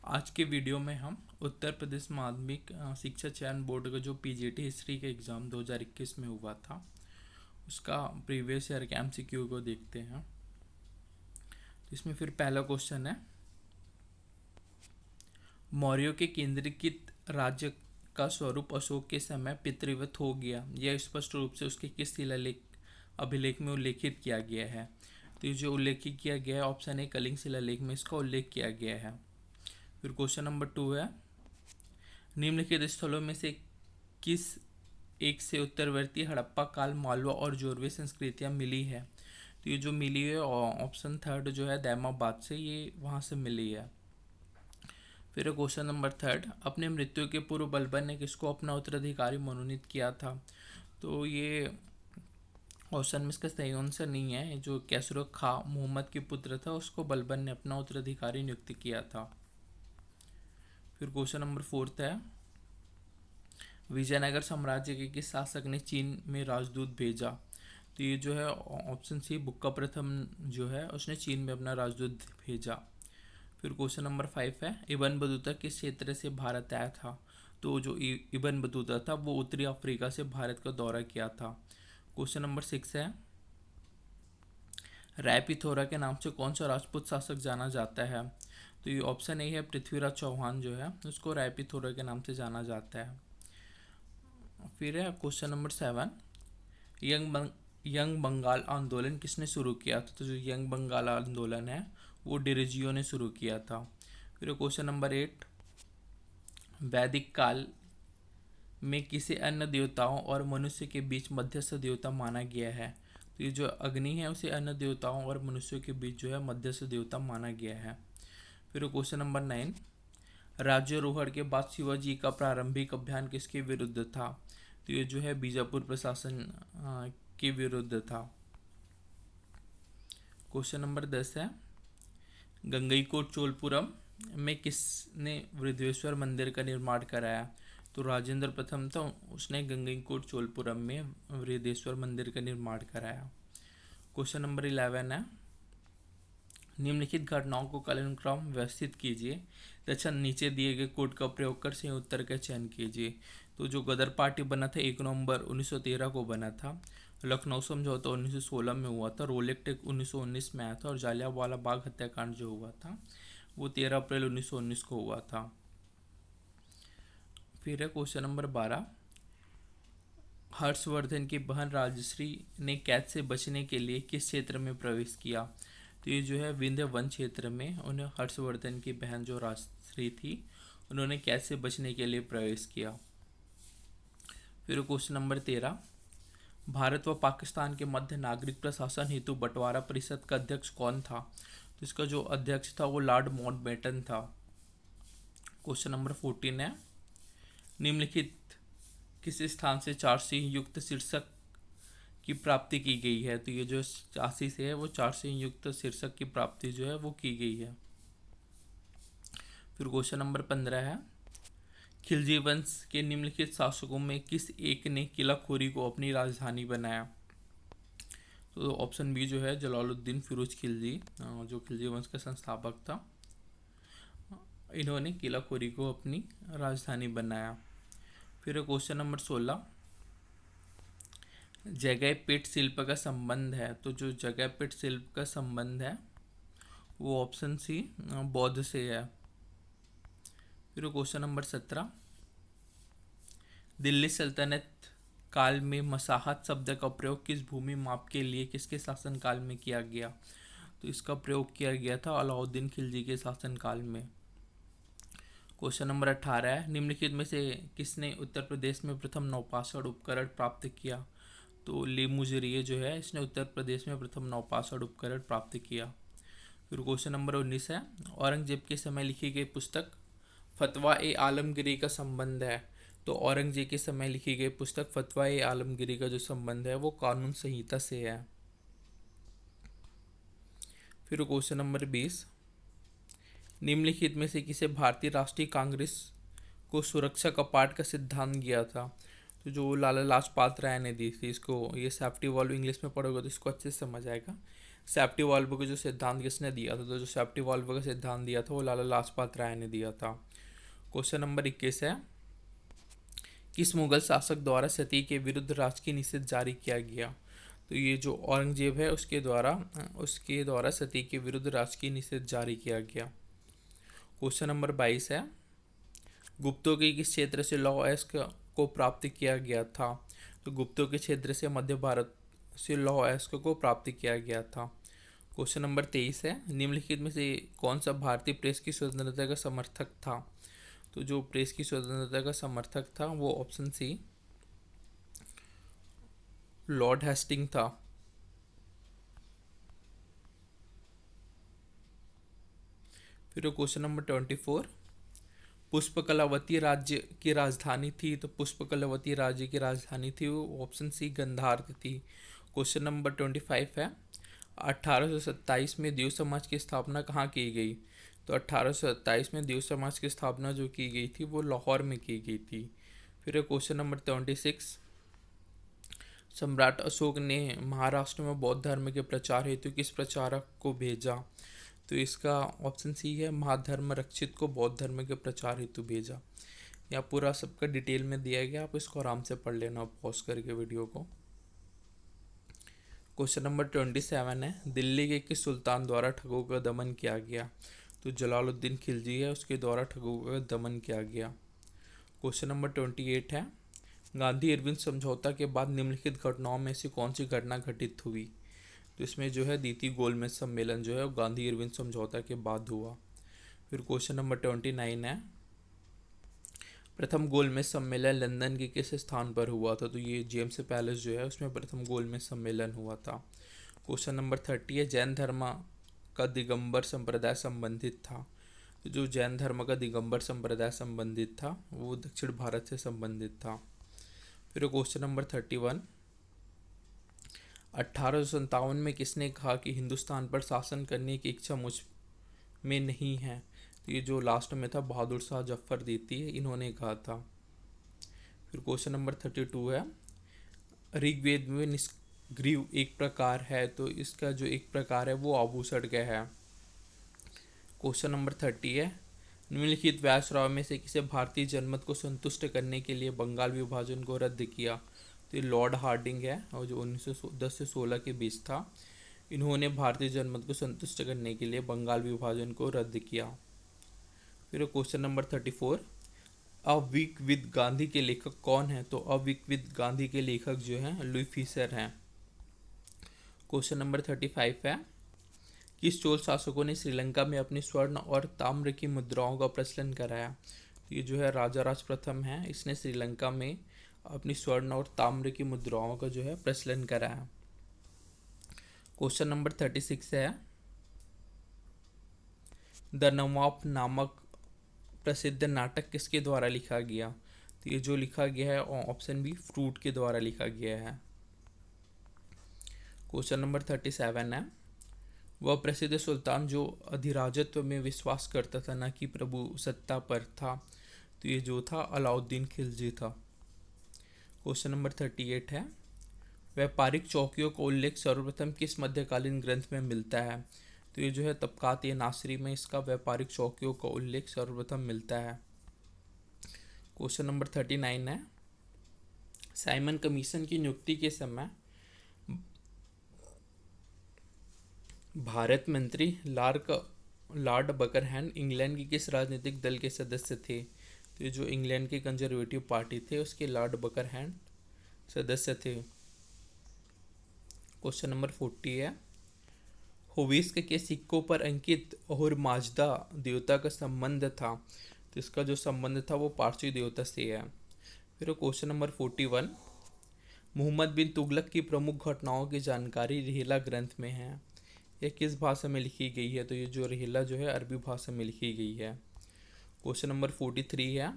आज के वीडियो में हम उत्तर प्रदेश माध्यमिक शिक्षा चयन बोर्ड का जो पीजीटी हिस्ट्री का एग्ज़ाम 2021 में हुआ था उसका प्रीवियस ईयर के एमसीक्यू को देखते हैं। तो इसमें फिर पहला क्वेश्चन है, मौर्यों के केंद्रीकृत राज्य का स्वरूप अशोक के समय पितृवत हो गया, यह स्पष्ट रूप से उसके किस शिलालेख अभिलेख में उल्लेखित किया गया है। तो ये जो उल्लेखित किया गया है ऑप्शन ए कलिंग शिलालेख में इसका उल्लेख किया गया है। फिर क्वेश्चन नंबर 2 है, निम्नलिखित स्थलों में से किस एक से उत्तरवर्ती हड़प्पा काल मालवा और जोरवे संस्कृतियाँ मिली है। तो ये जो मिली है ऑप्शन थर्ड जो है दैमाबाद से, ये वहाँ से मिली है। फिर क्वेश्चन नंबर 3, अपने मृत्यु के पूर्व बलबन ने किसको अपना उत्तराधिकारी मनोनीत किया था। तो ये ऑप्शन में इसका सही आंसर नहीं है। जो कैसरो खा मोहम्मद के पुत्र था उसको बलबन ने अपना उत्तराधिकारी नियुक्त किया था। फिर क्वेश्चन नंबर 4 है, विजयनगर साम्राज्य के किस शासक ने चीन में राजदूत भेजा। तो ये जो है ऑप्शन सी बुक्का प्रथम जो है उसने चीन में अपना राजदूत भेजा। फिर क्वेश्चन नंबर 5 है, इबन बतूता किस क्षेत्र से भारत आया था। तो जो इबन बतूता था वो उत्तरी अफ्रीका से भारत का दौरा किया था। क्वेश्चन नंबर 6 है, राय पिथौरा के नाम से कौन सा राजपूत शासक जाना जाता है। तो ये ऑप्शन ए है पृथ्वीराज चौहान जो है उसको राय पिथौरा के नाम से जाना जाता है। फिर है क्वेश्चन नंबर 7, यंग बंगाल आंदोलन किसने शुरू किया था। तो जो यंग बंगाल आंदोलन है वो डिरेजियो ने शुरू किया था। फिर क्वेश्चन नंबर 8, वैदिक काल में किसे अन्य देवताओं और मनुष्य के बीच मध्यस्थ देवता माना गया है। तो ये जो अग्नि है उसे अन्य देवताओं और मनुष्यों के बीच जो है मध्यस्थ देवता माना गया है। फिर क्वेश्चन नंबर 9, राज्यारोहण के बाद शिवाजी का प्रारंभिक अभियान किसके विरुद्ध था। तो ये जो है बीजापुर प्रशासन के विरुद्ध था। क्वेश्चन नंबर 10 है, गंगईकोट चोलपुरम में किसने वृद्धेश्वर मंदिर का निर्माण कराया। तो राजेंद्र प्रथम था, उसने गंगईकोट चोलपुरम में वृद्धेश्वर मंदिर का निर्माण कराया। क्वेश्चन नंबर 11 है, निम्नलिखित घटनाओं को कालानुक्रम व्यवस्थित कीजिए तथा नीचे दिए गए कोड का प्रयोग कर सही उत्तर का चयन कीजिए। तो जो गदर पार्टी बना था 1 नवंबर 1913 को बना था, लखनऊ समझौता 1916 में हुआ था, रोलेक्ट एक्ट 1919 में आया था और जालियांवाला बाग हत्याकांड जो हुआ था वो 13 अप्रैल 1919 को हुआ था। फिर है क्वेश्चन नंबर 12, हर्षवर्धन की बहन राजश्री ने कैद से बचने के लिए किस क्षेत्र में प्रवेश किया। तो ये जो है विंध्य वन क्षेत्र में उन्हें हर्षवर्धन की बहन जो राजश्री थी उन्होंने कैद से बचने के लिए प्रवेश किया। फिर क्वेश्चन नंबर 13, भारत व पाकिस्तान के मध्य नागरिक प्रशासन हेतु बंटवारा परिषद का अध्यक्ष कौन था। तो इसका जो अध्यक्ष था वो लॉर्ड माउंटबेटन था। क्वेश्चन नंबर 14 है, निम्नलिखित किस स्थान से चारसिंह युक्त शीर्षक की प्राप्ति की गई है। तो ये जो झांसी से है वो चारसिंह युक्त शीर्षक की प्राप्ति जो है वो की गई है। फिर क्वेश्चन नंबर 15 है, खिलजी वंश के निम्नलिखित शासकों में किस एक ने किलाखोरी को अपनी राजधानी बनाया। तो ऑप्शन बी जो है जलालुद्दीन फिरोज खिलजी, जो खिलजी वंश का संस्थापक था, इन्होंने किलाखोरी को अपनी राजधानी बनाया। फिर क्वेश्चन नंबर 16, जगह पीठ शिल्प का संबंध है। तो जो जगह पीठ शिल्प का संबंध है वो ऑप्शन सी बौद्ध से है। फिर क्वेश्चन नंबर 17, दिल्ली सल्तनत काल में मसाहत शब्द का प्रयोग किस भूमि माप के लिए किसके शासन काल में किया गया। तो इसका प्रयोग किया गया था अलाउद्दीन खिलजी के शासन काल में। क्वेश्चन नंबर 18 है, निम्नलिखित में से किसने उत्तर प्रदेश में प्रथम नौपाषाण उपकरण प्राप्त किया। तो लेमुजरिए जो है इसने उत्तर प्रदेश में प्रथम नौपाषाण उपकरण प्राप्त किया। फिर क्वेश्चन नंबर 19 है, औरंगजेब के समय लिखी गई पुस्तक फतवा ए आलमगीरी का संबंध है। तो औरंगजेब के समय लिखी गई पुस्तक फतवा ए आलमगीरी का जो संबंध है वो कानून संहिता से है। फिर क्वेश्चन नंबर 20, निम्नलिखित में से किसे भारतीय राष्ट्रीय कांग्रेस को सुरक्षा कपाट का सिद्धांत दिया था। तो जो लाला लाजपत राय ने दी थी इसको, ये सेफ्टी वॉल्व इंग्लिश में पढ़ोगे तो इसको अच्छे से समझ आएगा। सेफ्टी वाल्व का जो सिद्धांत किसने दिया था? तो जो सेफ्टी वाल्व का सिद्धांत दिया था वो लाला लाजपत राय ने दिया था। क्वेश्चन नंबर 21 है, किस मुगल शासक द्वारा सती के विरुद्ध राजकीय निषेध जारी किया गया? तो ये जो औरंगजेब है उसके द्वारा सती के विरुद्ध राजकीय निषेध जारी किया गया। क्वेश्चन नंबर 22 है, गुप्तों के किस क्षेत्र से लौह अयस्क को प्राप्त किया गया था? तो गुप्तों के क्षेत्र से मध्य भारत से लौह अयस्क को प्राप्त किया गया था। क्वेश्चन नंबर 23 है, निम्नलिखित में से कौन सा भारतीय प्रेस की स्वतंत्रता का समर्थक था? तो जो प्रेस की स्वतंत्रता का समर्थक था वो ऑप्शन सी लॉर्ड हेस्टिंग था। फिर क्वेश्चन नंबर 24, पुष्पकलावती राज्य की राजधानी थी? तो पुष्पकलावती राज्य की राजधानी थी वो ऑप्शन सी गंधार थी। क्वेश्चन नंबर 25 है, 1827 में देव समाज की स्थापना कहाँ की गई? तो 1827 में देव समाज की स्थापना जो की गई थी वो लाहौर में की गई थी। फिर क्वेश्चन नंबर 26, सम्राट अशोक ने महाराष्ट्र में बौद्ध धर्म के प्रचार हेतु किस प्रचारक को भेजा? तो इसका ऑप्शन सी है महाधर्म रक्षित को बौद्ध धर्म के प्रचार हेतु भेजा। यहाँ पूरा सबका डिटेल में दिया गया, आप इसको आराम से पढ़ लेना पॉज करके वीडियो को। क्वेश्चन नंबर 27 है, दिल्ली के किस सुल्तान द्वारा ठगों का दमन किया गया? तो जलालुद्दीन खिलजी है उसके द्वारा ठगों का दमन किया गया। क्वेश्चन नंबर 28 है, गांधी इरविन समझौता के बाद निम्नलिखित घटनाओं में से कौन सी घटना घटित हुई? तो इसमें जो है द्वितीय गोलमेज सम्मेलन जो है वो गांधी इरविन समझौता के बाद हुआ। फिर क्वेश्चन नंबर 29 है, प्रथम गोलमेज सम्मेलन लंदन के किस स्थान पर हुआ था? तो ये जेम्स पैलेस जो है उसमें प्रथम गोलमेज सम्मेलन हुआ था। क्वेश्चन नंबर 30 है, जैन धर्म का दिगंबर संप्रदाय संबंधित था? तो जो जैन धर्म का दिगंबर संप्रदाय संबंधित था वो दक्षिण भारत से संबंधित था। फिर क्वेश्चन नंबर 31, 1857 में किसने कहा कि हिंदुस्तान पर शासन करने की इच्छा मुझ में नहीं है? तो ये जो लास्ट में था बहादुर शाह जफर देती है, इन्होंने कहा था। फिर क्वेश्चन नंबर 32 है, ऋग्वेद में निष्ग्रीव एक प्रकार है, तो इसका जो एक प्रकार है वो आभूषण का है। क्वेश्चन नंबर 30 है, निम्नलिखित व्यासराव में से किसे भारतीय जनमत को संतुष्ट करने के लिए बंगाल विभाजन को रद्द किया? तो ये लॉर्ड हार्डिंग है और जो 1910 से 16 के बीच था, इन्होंने भारतीय जनमत को संतुष्ट करने के लिए बंगाल विभाजन को रद्द किया। फिर question number 34, a week with Gandhi के लेखक कौन है? तो अ वीक विद गांधी के लेखक जो हैं लुई फिशर हैं। क्वेश्चन नंबर 35 है, किस चोल शासकों ने श्रीलंका में अपनी स्वर्ण और ताम्र की मुद्राओं का प्रचलन कराया? तो ये जो है राजा राज प्रथम है, इसने श्रीलंका में अपनी स्वर्ण और ताम्र की मुद्राओं का जो है प्रचलन कराया। क्वेश्चन नंबर 36 है, द नवाब नामक प्रसिद्ध नाटक किसके द्वारा लिखा गया? तो ये जो लिखा गया है ऑप्शन बी फ्रूट के द्वारा लिखा गया है। क्वेश्चन नंबर 37 है, वह प्रसिद्ध सुल्तान जो अधिराजत्व में विश्वास करता था न कि प्रभु सत्ता पर था? तो ये जो था अलाउद्दीन खिलजी था। क्वेश्चन नंबर 38 है, व्यापारिक चौकियों का उल्लेख सर्वप्रथम किस मध्यकालीन ग्रंथ में मिलता है? तो ये जो है तबकात ए नासरी में इसका व्यापारिक चौकियों का उल्लेख सर्वप्रथम मिलता है। क्वेश्चन नंबर 39 है, साइमन कमीशन की नियुक्ति के समय भारत मंत्री लॉर्ड बकरहैम इंग्लैंड के किस राजनीतिक दल के सदस्य थे? तो ये जो इंग्लैंड की कंजर्वेटिव पार्टी थे उसके लॉर्ड बकरहैम सदस्य थे। क्वेश्चन नंबर 40 है, होविस्क के सिक्कों पर अंकित और माजदा देवता का संबंध था? तो इसका जो संबंध था वो पारसी देवता से है। फिर क्वेश्चन नंबर 41, मोहम्मद बिन तुगलक की प्रमुख घटनाओं की जानकारी रेहला ग्रंथ में है, यह किस भाषा में लिखी गई है? तो ये जो रेहला जो है अरबी भाषा में लिखी गई है। क्वेश्चन नंबर 43 है,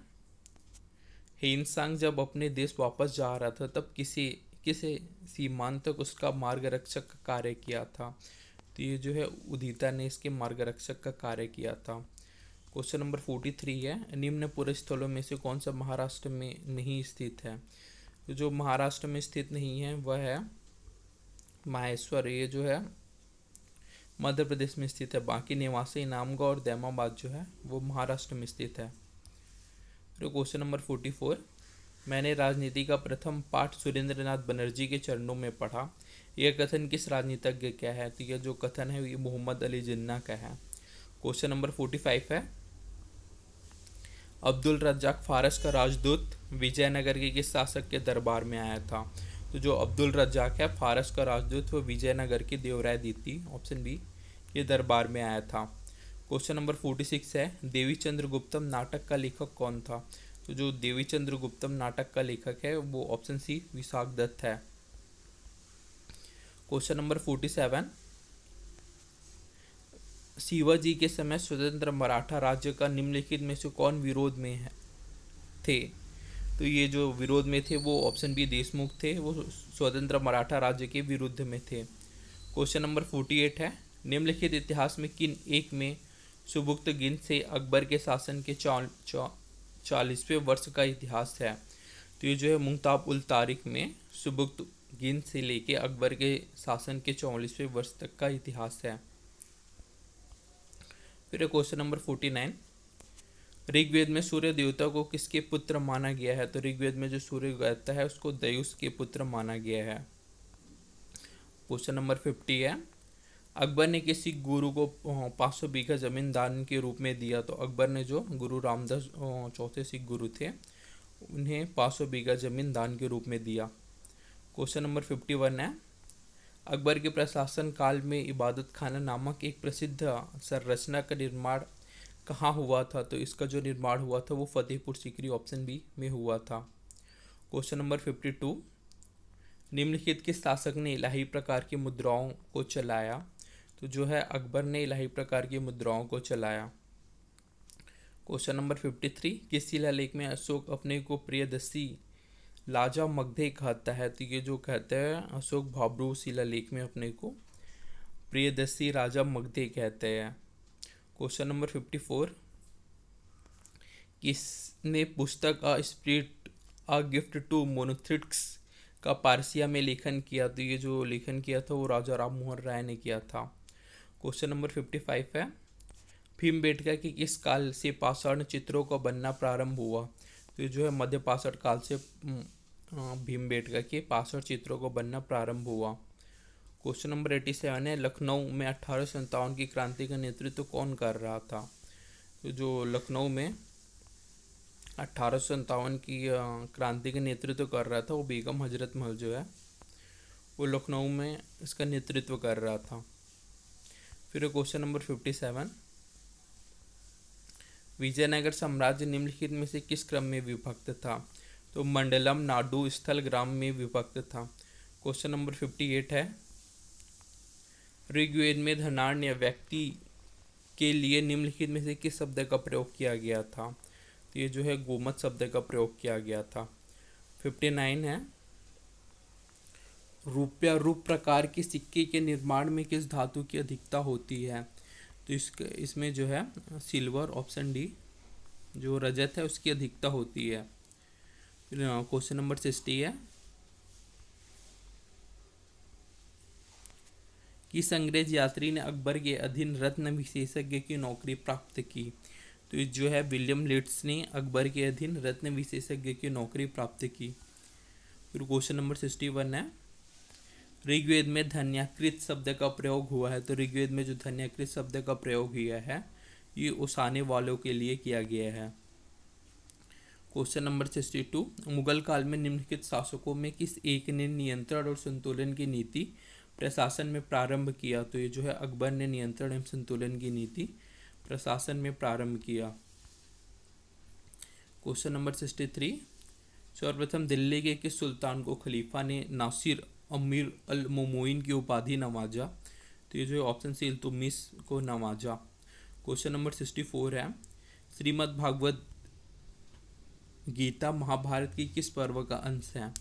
हेनसांग जब अपने देश वापस जा रहा था तब किसे सीमांत तक उसका मार्गरक्षक का कार्य किया था? तो ये जो है उदिता ने इसके मार्गरक्षक का कार्य किया था। क्वेश्चन नंबर 43 है, निम्न पुरस्थलों में से कौन सा महाराष्ट्र में नहीं स्थित है? तो जो महाराष्ट्र में स्थित नहीं है वह है माहेश्वर। ये जो है मध्य प्रदेश में स्थित है। बाकी निवासी नामगांव और दैमाबाद जो है वो महाराष्ट्र में स्थित है। फिर क्वेश्चन नंबर 44, मैंने राजनीति का प्रथम पाठ सुरेंद्रनाथ बनर्जी के चरणों में पढ़ा। यह कथन किस राजनीतिज्ञ का है? तो यह जो कथन है ये मोहम्मद अली जिन्ना का है। क्वेश्चन नंबर 45 है, अब्दुल रज्जाक फारस का राजदूत विजयनगर के किस शासक के दरबार में आया था? तो जो अब्दुल रज्जाक है फारस का राजदूत वो विजयनगर के देवराय दीती, ऑप्शन बी, के दरबार में आया था। क्वेश्चन नंबर 46 है, देवी चंद्रगुप्तम नाटक का लेखक कौन था? तो जो देवी चंद्रगुप्तम नाटक का लेखक है वो ऑप्शन सी विशाख दत्त है। क्वेश्चन नंबर 47, शिवाजी के समय स्वतंत्र मराठा राज्य का निम्नलिखित में से कौन विरोध में थे? तो ये जो विरोध में थे वो ऑप्शन बी देशमुख थे, वो स्वतंत्र मराठा राज्य के विरुद्ध में थे। क्वेश्चन नंबर 48 है, निम्नलिखित इतिहास में किन एक में सुबुक्तगिन से अकबर के शासन के 40वें वर्ष का इतिहास है? तो ये जो है मुंगताब उल तारिक में सुबुक्तगिन से लेके अकबर के शासन के 44वें वर्ष तक का इतिहास है। फिर क्वेश्चन नंबर 49, ऋग्वेद में सूर्य देवता को किसके पुत्र माना गया है? तो ऋग्वेद में जो सूर्य देवता है उसको दयुस के पुत्र माना गया है। क्वेश्चन नंबर 50 है, अकबर ने किसी गुरु को 500 बीघा जमीन दान के रूप में दिया? तो अकबर ने जो गुरु रामदास चौथे सिख गुरु थे उन्हें 500 बीघा जमीन दान के रूप में दिया। क्वेश्चन नंबर 51 है, अकबर के प्रशासन काल में इबादत खाना नामक एक प्रसिद्ध संरचना का निर्माण कहाँ हुआ था? तो इसका जो निर्माण हुआ था वो फतेहपुर सीकरी, ऑप्शन बी, में हुआ था। क्वेश्चन नंबर 52, निम्नलिखित किस शासक ने इलाही प्रकार की मुद्राओं को चलाया? तो जो है अकबर ने इलाही प्रकार की मुद्राओं को चलाया। क्वेश्चन नंबर 53, किस शिलालेख में अशोक अपने को प्रियदर्शी लाजा मगधे कहता है? तो ये जो कहते हैं अशोक भाब्रू शिलालेख में अपने को प्रियदर्शी राजा मगधे कहते हैं। क्वेश्चन नंबर 54, किसने पुस्तक a spirit a gift to monotheists का पारसिया में लेखन किया? तो ये जो लेखन किया था वो राजा राम मोहन राय ने किया था। क्वेश्चन नंबर 55 है, भीमबेटका के किस काल से पाषाण चित्रों का बनना प्रारंभ हुआ? तो ये जो है मध्य पाषाण काल से भीमबेटका के पाषाण चित्रों का बनना प्रारंभ हुआ। क्वेश्चन नंबर 87 है, लखनऊ में 1857 की क्रांति का नेतृत्व कौन कर रहा था? तो जो लखनऊ में 1857 की क्रांति का नेतृत्व कर रहा था वो बेगम हजरत महल जो है वो लखनऊ में इसका नेतृत्व कर रहा था। फिर क्वेश्चन नंबर 57, विजयनगर साम्राज्य निम्नलिखित में से किस क्रम में विभक्त था? तो मंडलम, नाडु, स्थल, ग्राम में विभक्त था। क्वेश्चन नंबर 58 है, ऋग्वेद में धनाढ्य व्यक्ति के लिए निम्नलिखित में से किस शब्द का प्रयोग किया गया था? तो ये जो है गोमत शब्द का प्रयोग किया गया था। 59 है, रुपया रूप प्रकार के सिक्के के निर्माण में किस धातु की अधिकता होती है? तो इसमें जो है सिल्वर, ऑप्शन डी, जो रजत है उसकी अधिकता होती है। क्वेश्चन नंबर 60 है, किस अंग्रेज यात्री ने अकबर के अधीन रत्न विशेषज्ञ की नौकरी प्राप्त की? तो ये जो है विलियम लिट्स ने अकबर के अधीन रत्न विशेषज्ञ की नौकरी प्राप्त की। फिर क्वेश्चन नंबर 61 है, ऋग्वेद में धन्याकृत शब्द का प्रयोग हुआ है? तो ऋग्वेद में जो धन्याकृत शब्द का प्रयोग हुआ है ये ओसाने वालों के लिए किया गया है। क्वेश्चन नंबर 62, मुगल काल में निम्नलिखित शासकों में किस एक ने नियंत्रण और संतुलन की नीति प्रशासन में प्रारंभ किया? तो ये जो है अकबर ने नियंत्रण एवं संतुलन की नीति प्रशासन में प्रारंभ किया। क्वेश्चन नंबर 63, सर्वप्रथम दिल्ली के किस सुल्तान को खलीफा ने नासिर अमीर अल मोमोइन की उपाधि नवाजा? तो ये जो ऑप्शन सी इल्तुतमिश को नवाजा। क्वेश्चन नंबर 64 है, श्रीमद् भागवत गीता महाभारत की किस पर्व का अंश है?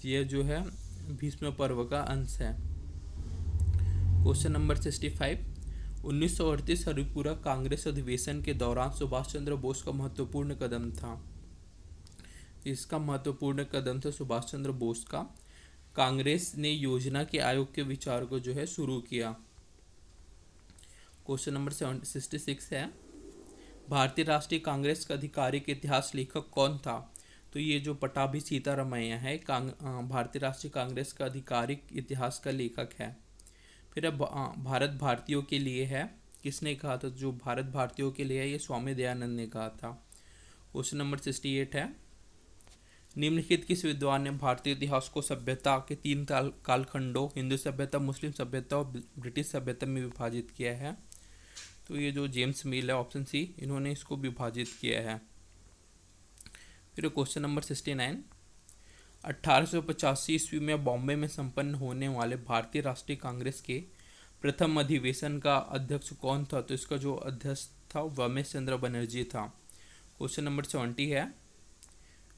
यह जो है भीष्म पर्व का अंश है। क्वेश्चन नंबर 65, 1938 हरिपुरा कांग्रेस अधिवेशन के दौरान सुभाष चंद्र बोस का महत्वपूर्ण कदम था। इसका महत्वपूर्ण कदम था सुभाष चंद्र बोस का। कांग्रेस ने योजना के आयोग के विचार को जो है शुरू किया। क्वेश्चन नंबर 66 है, भारतीय राष्ट्रीय कांग्रेस का आधिकारिक इतिहास लेखक कौन था? तो ये जो पटाभी सीतारामैया है भारतीय राष्ट्रीय कांग्रेस का आधिकारिक इतिहास का लेखक है। फिर अब भारत भारतीयों के लिए है, किसने कहा था? जो भारत भारतीयों के लिए है ये स्वामी दयानंद ने कहा था। क्वेश्चन नंबर 68 है, निम्नलिखित किस विद्वान ने भारतीय इतिहास को सभ्यता के 3 कालखंडों हिंदू सभ्यता, मुस्लिम सभ्यता और ब्रिटिश सभ्यता में विभाजित किया है? तो ये जो जेम्स मिल है, ऑप्शन सी, इन्होंने इसको विभाजित किया है। फिर क्वेश्चन नंबर 69, 1885 ईस्वी में बॉम्बे में संपन्न होने वाले भारतीय राष्ट्रीय कांग्रेस के प्रथम अधिवेशन का अध्यक्ष कौन था? तो इसका जो अध्यक्ष था रमेश चंद्र बनर्जी था। क्वेश्चन नंबर 70 है,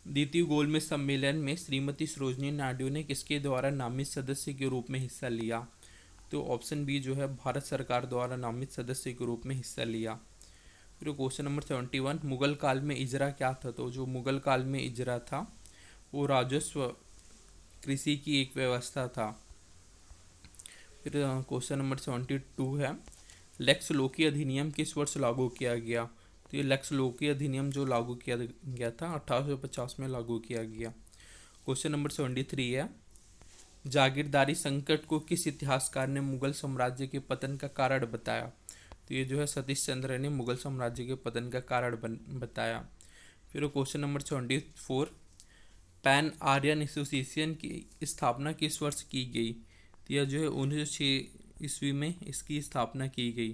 द्वितीय गोलमेज सम्मेलन में श्रीमती सरोजिनी नायडू ने किसके द्वारा नामित सदस्य के रूप में हिस्सा लिया? तो ऑप्शन बी जो है, भारत सरकार द्वारा नामित सदस्य के रूप में हिस्सा लिया। फिर क्वेश्चन नंबर 71, मुगल काल में इजरा क्या था? तो जो मुगल काल में इजरा था वो राजस्व कृषि की एक व्यवस्था था। फिर क्वेश्चन नंबर 72 है, लेक्स लोकी अधिनियम किस वर्ष लागू किया गया? तो ये लेक्स लोकी अधिनियम जो लागू किया गया था 1850 में लागू किया गया। क्वेश्चन नंबर 73 है, जागीरदारी संकट को किस इतिहासकार ने मुगल साम्राज्य के पतन का कारण बताया? तो ये जो है सतीश चंद्र ने मुगल साम्राज्य के पतन का कारण बताया। फिर question number 74, pan Aryan association की स्थापना किस वर्ष की गई? तो यह जो है 1906 ईस्वी में इसकी स्थापना की गई।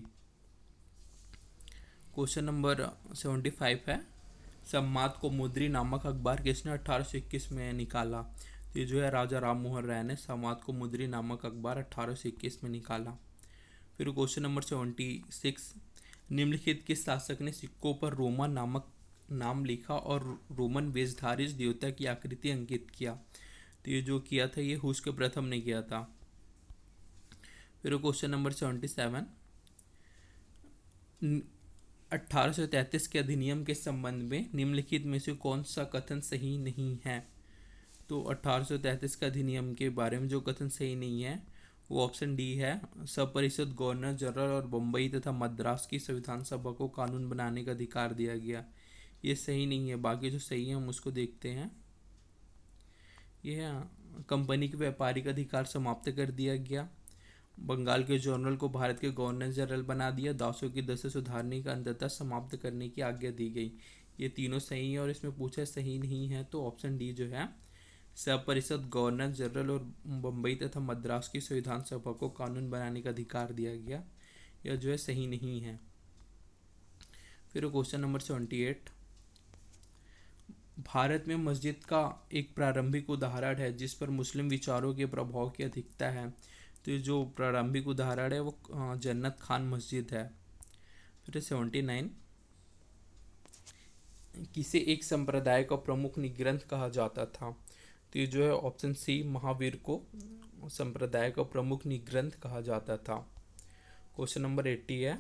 क्वेश्चन नंबर 75 है, सम्माद कौमुदी नामक अखबार किसने 1821 में निकाला? तो ये जो है राजा राम मोहन राय ने सम्माद कौमुदी नामक अखबार 1821 में निकाला। फिर क्वेश्चन नंबर 76, निम्नलिखित किस शासक ने सिक्कों पर रोमा नामक नाम लिखा और रोमन वेशधारी देवता की आकृति अंकित किया? तो ये जो किया था ये हुस्क प्रथम ने किया था। फिर क्वेश्चन नंबर 77, 1833 के अधिनियम के संबंध में निम्नलिखित में से कौन सा कथन सही नहीं है? तो 1833 के अधिनियम के बारे में जो कथन सही नहीं है वो ऑप्शन डी है, सपरिषद गवर्नर जनरल और बम्बई तथा मद्रास की संविधान सभा को कानून बनाने का अधिकार दिया गया। ये सही नहीं है। बाकी जो सही है हम उसको देखते हैं। यह कंपनी के व्यापारिक अधिकार समाप्त कर दिया गया, बंगाल के जनरल को भारत के गवर्नर जनरल बना दिया, दासों की दशा सुधारने का अंततः समाप्त करने की आज्ञा दी गई। ये तीनों सही है और इसमें पूछा सही नहीं है तो ऑप्शन डी जो है, सपरिषद गवर्नर जनरल और बम्बई तथा मद्रास की संविधान सभा को कानून बनाने का अधिकार दिया गया, यह जो है सही नहीं है। फिर क्वेश्चन नंबर 78, भारत में मस्जिद का एक प्रारंभिक उदाहरण है जिस पर मुस्लिम विचारों के प्रभाव की अधिकता है। तो ये जो प्रारंभिक उदाहरण है वो जन्नत खान मस्जिद है। फिर 79, किसे एक संप्रदाय का प्रमुख निग्रंथ कहा जाता था? तो ये जो है ऑप्शन सी, महावीर को संप्रदाय का प्रमुख निग्रंथ कहा जाता था। क्वेश्चन नंबर 80 है,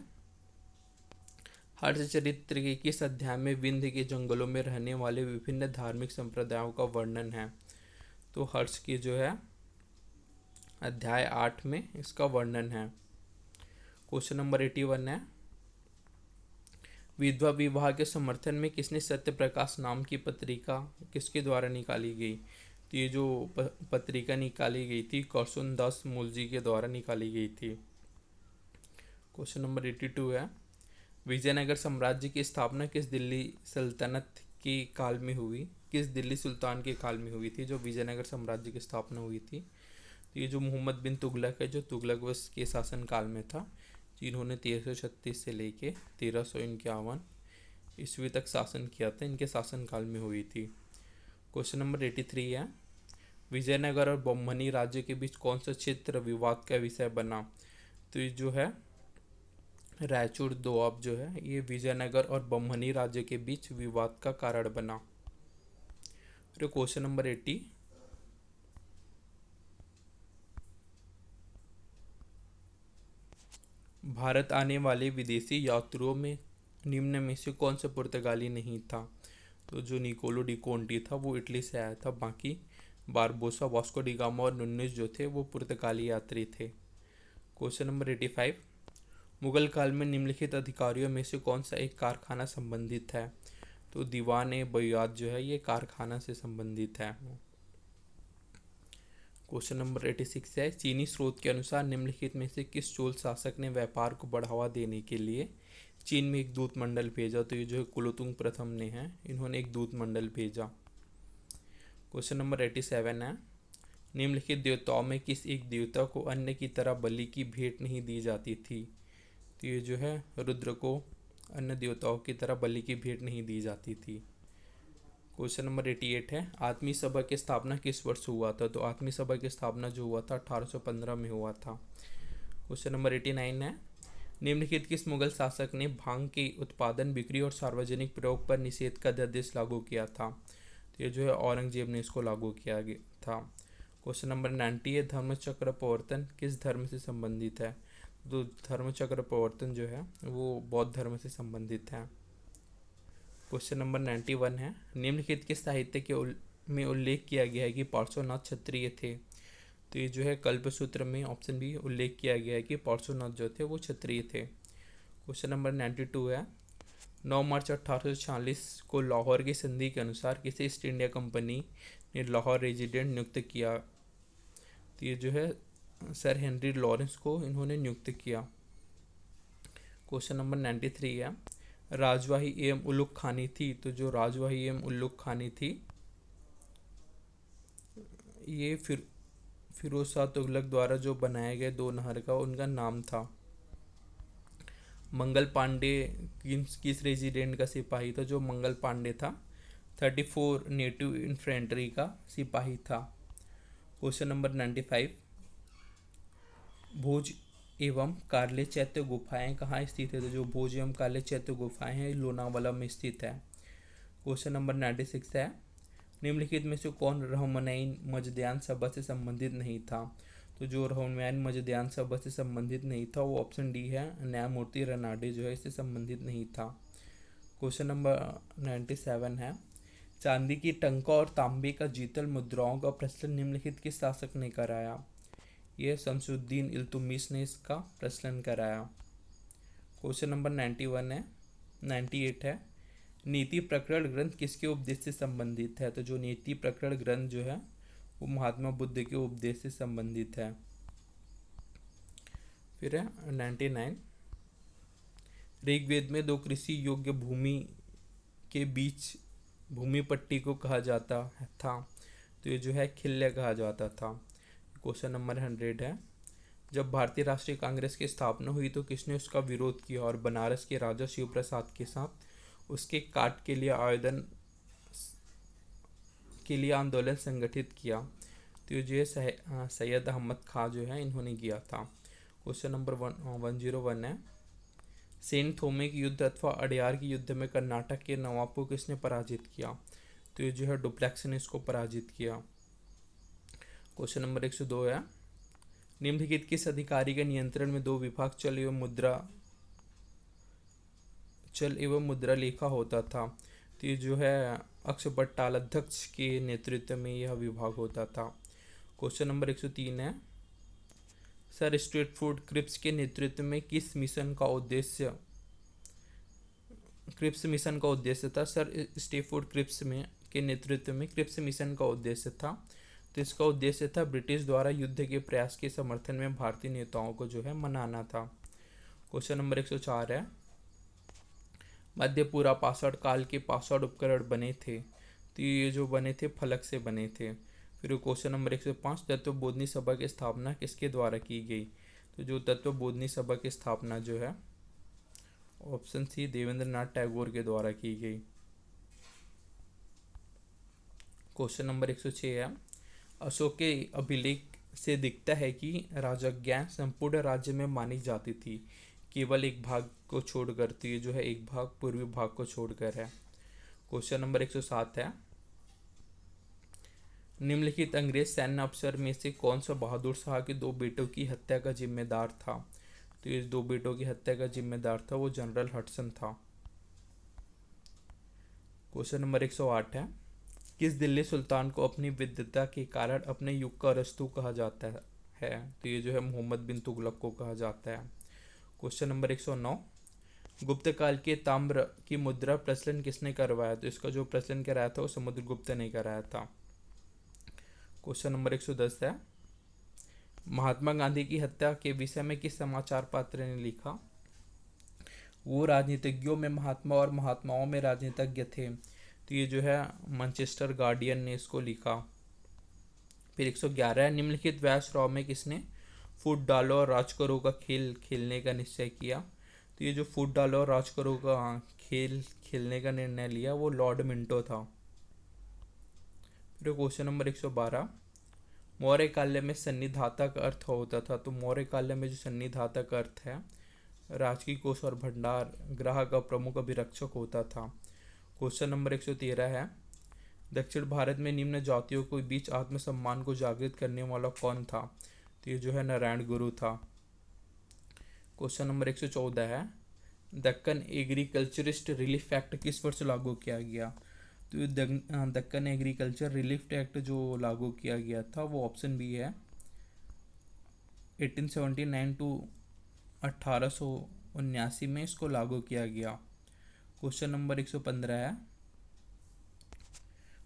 हर्ष चरित्र के किस अध्याय में विंध्य के जंगलों में रहने वाले विभिन्न धार्मिक संप्रदायों का वर्णन है? तो हर्ष की जो है अध्याय 8 में इसका वर्णन है। क्वेश्चन नंबर 81 है, विधवा विवाह के समर्थन में किसने सत्य प्रकाश नाम की पत्रिका किसके द्वारा निकाली गई? तो ये जो पत्रिका निकाली गई थी करसनदास मूलजी के द्वारा निकाली गई थी। क्वेश्चन नंबर 82 है, विजयनगर साम्राज्य की स्थापना किस दिल्ली सल्तनत के काल में हुई? किस दिल्ली सुल्तान के काल में हुई थी जो विजयनगर साम्राज्य की स्थापना हुई थी? तो ये जो मोहम्मद बिन तुगलक है जो तुगलक वंश के शासन काल में था, जिन्होंने 1336 से लेके 1351 ईस्वी तक शासन किया था, इनके शासनकाल में हुई थी। क्वेश्चन नंबर 83 है, विजयनगर और बम्मनी राज्य के बीच कौन सा क्षेत्र विवाद का विषय बना? तो ये जो है रायचूर दोआब जो है ये विजयनगर और बम्मनी राज्य के बीच विवाद का कारण बना। फिर क्वेश्चन नंबर 80, भारत आने वाले विदेशी यात्रियों में निम्न में से कौन सा पुर्तगाली नहीं था? तो जो निकोलो डी कोंटी था वो इटली से आया था, बाकी बारबोसा, वास्को डिगामा और नुन्नेस जो थे वो पुर्तगाली यात्री थे। क्वेश्चन नंबर 85, मुगल काल में निम्नलिखित अधिकारियों में से कौन सा एक कारखाना संबंधित है? तो दीवान ए बयात जो है ये कारखाना से संबंधित है। क्वेश्चन नंबर 86 है, चीनी स्रोत के अनुसार निम्नलिखित में से किस चोल शासक ने व्यापार को बढ़ावा देने के लिए चीन में एक दूत मंडल भेजा? तो ये जो है कुलोतुंग प्रथम ने है, इन्होंने एक दूत मंडल भेजा। क्वेश्चन नंबर 87 है, निम्नलिखित देवताओं में किस एक देवता को अन्य की तरह बलि की भेंट नहीं दी जाती थी? तो ये जो है रुद्र को अन्य देवताओं की तरह बलि की भेंट नहीं दी जाती थी। क्वेश्चन नंबर 88 है, आत्मीय सभा की स्थापना किस वर्ष हुआ था? तो आत्मीय सभा की स्थापना जो हुआ था 1815 में हुआ था। क्वेश्चन नंबर 89 है, निम्नलिखित किस मुगल शासक ने भांग के उत्पादन, बिक्री और सार्वजनिक प्रयोग पर निषेध का अध्यादेश लागू किया था? तो ये जो है औरंगजेब ने इसको लागू किया गया था। क्वेश्चन नंबर 90 है, धर्मचक्र प्रवर्तन किस धर्म से संबंधित है? तो धर्मचक्र प्रवर्तन जो है वो बौद्ध धर्म से संबंधित है। क्वेश्चन नंबर 91 है, निम्नलिखित के साहित्य के में उल्लेख किया गया है कि पार्श्वनाथ क्षत्रिय थे? तो ये जो है कल्पसूत्र में ऑप्शन बी उल्लेख किया गया है कि पार्श्वनाथ जो थे वो क्षत्रिय थे। क्वेश्चन नंबर 92 है, 9 मार्च 1846 को लाहौर की संधि के अनुसार किसे ईस्ट इंडिया कंपनी ने लाहौर रेजिडेंट नियुक्त किया? तो ये जो है सर हेनरी लॉरेंस को इन्होंने नियुक्त किया। क्वेश्चन नंबर 93 है, राजवाही एवं उल्लुक खानी थी? तो जो राजवाही एवं उल्लुक खानी थी ये फिरोज शाह तुगलक द्वारा जो बनाए गए दो नहर का उनका नाम था। मंगल पांडे किस रेजिडेंट का सिपाही था? जो मंगल पांडे था 34 नेटिव इन्फेंट्री का सिपाही था। क्वेश्चन नंबर 95, भोज एवं कार्ले चैत्य गुफाएं कहाँ स्थित है? तो जो भोज एवं कार्ले चैत्य गुफाएं हैं लोनावाला में स्थित है। क्वेश्चन नंबर 96 है, निम्नलिखित में से कौन रहमनैन मजदयान सभा से संबंधित नहीं था? तो जो रहमनैन मजदयान सभा से संबंधित नहीं था वो ऑप्शन डी है, न्यायमूर्ति रनाडे जो है इससे संबंधित नहीं था। क्वेश्चन नंबर 97 है, चांदी की टंका और तांबे का जीतल मुद्राओं का प्रचलन निम्नलिखित किस शासक ने कराया? यह शमसुद्दीन इल्तुतमिश ने इसका प्रचलन कराया। क्वेश्चन नंबर 98 है, नीति प्रकरण ग्रंथ किसके उपदेश से संबंधित है? तो जो नीति प्रकरण ग्रंथ जो है वो महात्मा बुद्ध के उपदेश से संबंधित है। फिर है 99, ऋग्वेद में 2 कृषि योग्य भूमि के बीच भूमि पट्टी को कहा जाता था? तो ये जो है खिल्य कहा जाता था। क्वेश्चन नंबर 100 है, जब भारतीय राष्ट्रीय कांग्रेस की स्थापना हुई तो किसने उसका विरोध किया और बनारस के राजा शिव प्रसाद के साथ उसके काट के लिए आंदोलन संगठित किया? तो ये जो है सैयद अहमद खां जो है इन्होंने किया था। क्वेश्चन नंबर 101 है, सेंट थोमे की युद्ध अथवा अड़यार की युद्ध में कर्नाटक के नवाब को किसने पराजित किया? तो ये जो है डुप्लेक्स ने इसको पराजित किया। क्वेश्चन नंबर 102 है, निम्नलिखित किस अधिकारी के नियंत्रण में 2 विभाग चल एवं मुद्रा लेखा होता था? तो ये जो है अक्षपट्टाल अध्यक्ष के नेतृत्व में यह विभाग होता था। क्वेश्चन नंबर 103 है, सर स्ट्रेटफोर्ड क्रिप्स के नेतृत्व में किस मिशन का उद्देश्य क्रिप्स मिशन का उद्देश्य था? सर स्टेफोर्ड क्रिप्स में के नेतृत्व में क्रिप्स मिशन का उद्देश्य था। तो इसका उद्देश्य था ब्रिटिश द्वारा युद्ध के प्रयास के समर्थन में भारतीय नेताओं को जो है मनाना था। क्वेश्चन नंबर 104 है, मध्यपुरा पाषाण काल के पाषाण उपकरण बने थे? तो ये जो बने थे फलक से बने थे। फिर क्वेश्चन नंबर 105, तत्वबोधिनी सभा की स्थापना किसके द्वारा की गई? तो जो तत्वबोधिनी सभा की स्थापना जो है ऑप्शन सी देवेंद्र नाथ टैगोर के द्वारा की गई। क्वेश्चन नंबर 106 है, अशोक के अभिलेख से दिखता है कि राजज्ञा संपूर्ण राज्य में मानी जाती थी, केवल एक भाग को छोड़कर। तो ये जो है एक भाग पूर्वी भाग को छोड़कर है। क्वेश्चन नंबर 107 है, निम्नलिखित अंग्रेज सैन्य अफसर में से कौन सा बहादुर शाह के 2 बेटों की हत्या का जिम्मेदार था? तो ये 2 बेटों की हत्या का जिम्मेदार था वो जनरल हडसन था। क्वेश्चन नंबर 108 है, किस दिल्ली सुल्तान को अपनी विद्वता के कारण अपने युग का अरस्तू कहा जाता है? तो ये जो है मोहम्मद बिन तुगलक को कहा जाता है। क्वेश्चन नंबर 109, गुप्त काल के ताम्र की मुद्रा प्रचलन किसने करवाया? तो इसका जो प्रचलन कराया था वो समुद्रगुप्त ने कराया था। क्वेश्चन नंबर 110 है, महात्मा गांधी की हत्या के विषय में किस समाचार पत्र ने लिखा? वो राजनीतिज्ञों में महात्मा और महात्माओं में राजनीतिज्ञ थे। तो ये जो है मैनचेस्टर गार्डियन ने इसको लिखा। फिर 111 है, निम्नलिखित व्यास राव में किसने फूट डालो और राज करो का खेल खेलने का निश्चय किया? तो ये जो फूट डालो और राज करो का खेल खेलने का निर्णय लिया वो लॉर्ड मिंटो था। फिर क्वेश्चन नंबर 112, मौर्य काल्य में सन्निधाता का अर्थ होता था। तो मौर्य काल्य में जो सन्निधाता का अर्थ है राजकीय कोष और भंडार ग्राह का प्रमुख अभिरक्षक होता था। क्वेश्चन नंबर 113 है, दक्षिण भारत में निम्न जातियों के बीच आत्मसम्मान को जागृत करने वाला कौन था? तो ये जो है नारायण गुरु था। क्वेश्चन नंबर 114 है, दक्कन एग्रीकल्चरिस्ट रिलीफ एक्ट किस वर्ष लागू किया गया? तो दक्कन एग्रीकल्चर रिलीफ एक्ट जो लागू किया गया था वो ऑप्शन बी है 1879 टू 1879 में इसको लागू किया गया। क्वेश्चन नंबर 115 है,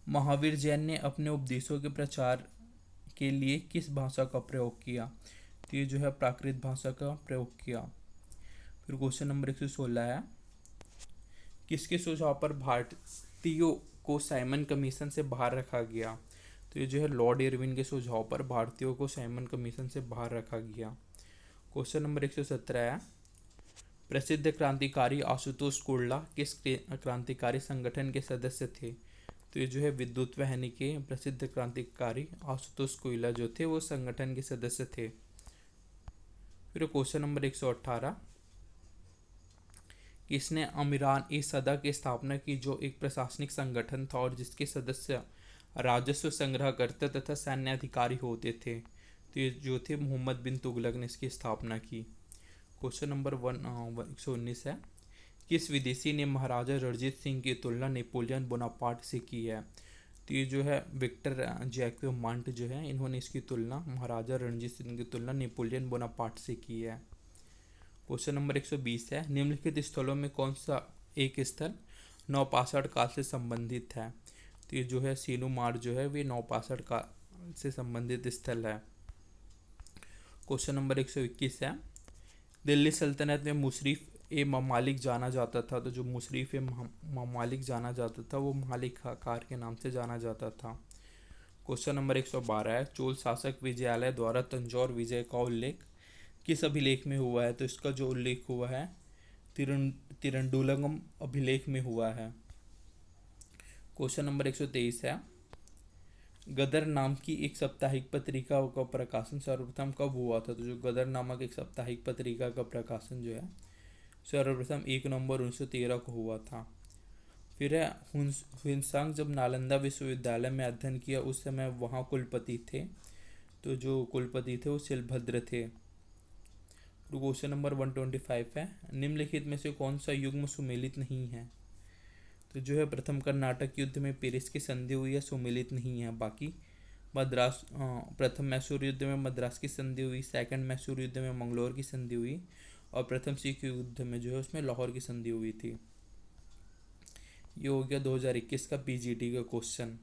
महावीर जैन ने अपने उपदेशों के प्रचार के लिए किस भाषा का प्रयोग किया? तो ये जो है प्राकृत भाषा का प्रयोग किया। फिर क्वेश्चन नंबर 116 है, किसके सुझाव पर भारतीयों को साइमन कमीशन से बाहर रखा गया? तो ये जो है लॉर्ड इरविन के सुझाव पर भारतीयों को साइमन कमीशन से बाहर रखा गया। क्वेश्चन नंबर 117 है, प्रसिद्ध क्रांतिकारी आशुतोष कुर्ला किस क्रांतिकारी संगठन के सदस्य थे? तो ये जो है विद्युत वाहिनी के प्रसिद्ध क्रांतिकारी आशुतोष कोयला जो थे वो संगठन के सदस्य थे। फिर क्वेश्चन नंबर 118, किसने अमीरान ए सदा की स्थापना की जो एक प्रशासनिक संगठन था और जिसके सदस्य राजस्व संग्रह करते तथा सैन्य अधिकारी होते थे? तो ये जो थे मोहम्मद बिन तुगलक ने इसकी स्थापना की। क्वेश्चन नंबर 119 है, किस विदेशी ने महाराजा रणजीत सिंह की तुलना नेपोलियन बोनापार्ट से की है? तो ये जो है विक्टर जैक्वे मांट जो है इन्होंने इसकी तुलना महाराजा रणजीत सिंह की तुलना नेपोलियन बोनापार्ट से की है। क्वेश्चन नंबर 120 है, निम्नलिखित स्थलों में कौन सा एक स्थल नवपाषाण काल से संबंधित है? तो ये जो है सीनू मार जो है वे नवपाषाण काल से संबंधित स्थल है। क्वेश्चन नंबर 121 है, दिल्ली सल्तनत में मुशर्रफ ए ममालिक जाना जाता था। तो जो मुशर्रफ ए ममालिक जाना जाता था वो ममालिक कार के नाम से जाना जाता था। क्वेश्चन नंबर 112 है, चोल शासक विजयालय द्वारा तंजौर विजय का उल्लेख किस अभिलेख में हुआ है? तो इसका जो उल्लेख हुआ है तिरंडुलगम अभिलेख में हुआ है। क्वेश्चन नंबर 123 है, गदर नाम की एक साप्ताहिक पत्रिका का प्रकाशन सर्वप्रथम कब हुआ था? तो जो गदर नामक एक साप्ताहिक पत्रिका का प्रकाशन जो है सर्वप्रथम 1 नवंबर 1913 को हुआ था। फिर है हुइनसांग जब नालंदा विश्वविद्यालय में अध्ययन किया उस समय वहाँ कुलपति थे। तो जो कुलपति थे वो शिलभद्र थे। क्वेश्चन नंबर 125 है, निम्नलिखित में से कौन सा युग्म सुमेलित नहीं है? तो जो है प्रथम कर्नाटक युद्ध में पेरिस की संधि हुई है, सुमेलित नहीं है। बाकी मद्रास प्रथम मैसूर युद्ध में मद्रास की संधि हुई, सेकंड मैसूर युद्ध में मंगलोर की संधि हुई और प्रथम सिख युद्ध में जो है उसमें लाहौर की संधि हुई थी। ये हो गया 2021 का पीजीटी का क्वेश्चन।